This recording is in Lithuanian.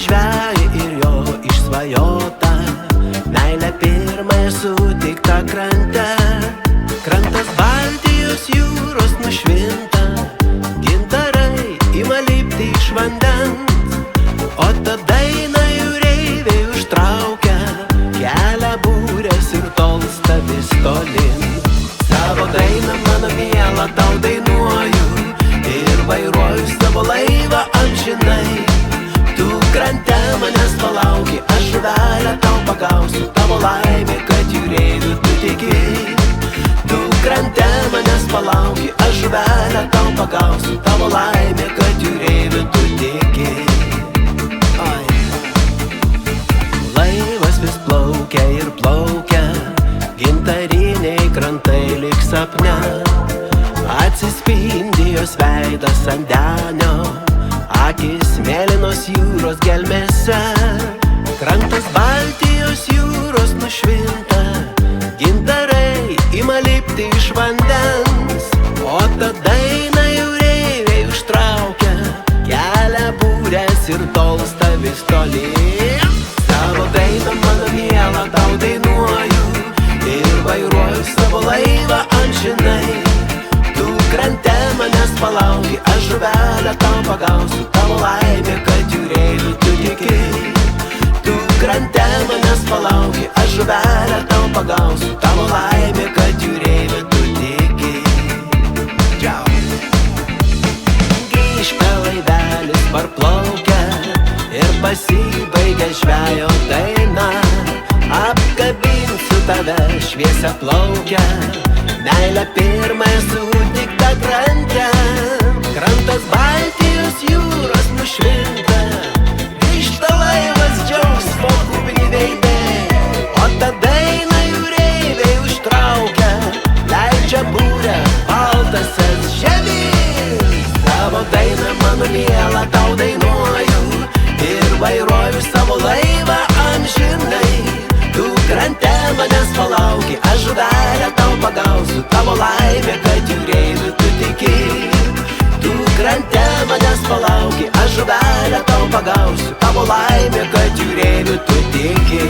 žvejį ir jo išsvajota meilė pirmąją suteikta krante. Krantas Baltijos jūros nušvinta, gintarai ima lipti iš vandens, o tada eina jūreiviai užtraukia kelią būrės ir tolsta vis tolin. Savo dainą, mano miela, tau dainuoju ir vairuoju savo laivą amžinai. Tu krante manęs palauki, aš žuvelę tau pagausiu, tavo laimė, kad jūreiviu tu tiki. Tu krante manęs palauki, aš žuvelę tau pagausiu, tavo laimė, kad jūreiviu tu tiki. Laivas vis plaukia ir plaukia, gintariniai krantai lyg sapne. Atsispindi jos veidas ant denio, akis mėlynos jūros gelmėse. Krantas Baltijos jūros nušvinta, gintarai ima lipti iš vandens, o tada eina jūreiviai užtraukia kelią būrės ir tolsta vis tolyn. Savo dainą, mano miela, tau dainuoju ir vairuoju savo laivą amžinai. Tu krante manęs palauki, aš žuvelę tau pagausiu, tavo laimė, kad jūreiviu tu tiki. Tu krante manęs palauki, aš žuvelę tau pagausiu, tavo laimė, kad jūreiviu tu tiki. Grįžta laivelis parplaukia ir pasibaigia žvejo daina. Apkabinsiu tave šviesią plaukę, meilę pirmąją sutikta krante. Krantas Baltijos jūros nušvinta, grįžta laivas džiaugsmo kupini veidai, o tada eina jūreiviai užtraukia, leidžia būrę baltasias žemyn. Savo dainą, mano miela, tau dainuoju ir vairuoju savo laivą amžinai. Tu krante manęs palauki, aš žuvelę tau pagausiu, tavo laimė, kad jūreiviu tu tiki. Tu krante manęs palauki, aš žuvelę tau pagausiu, tavo laimė, kad jūreiviu tu tiki.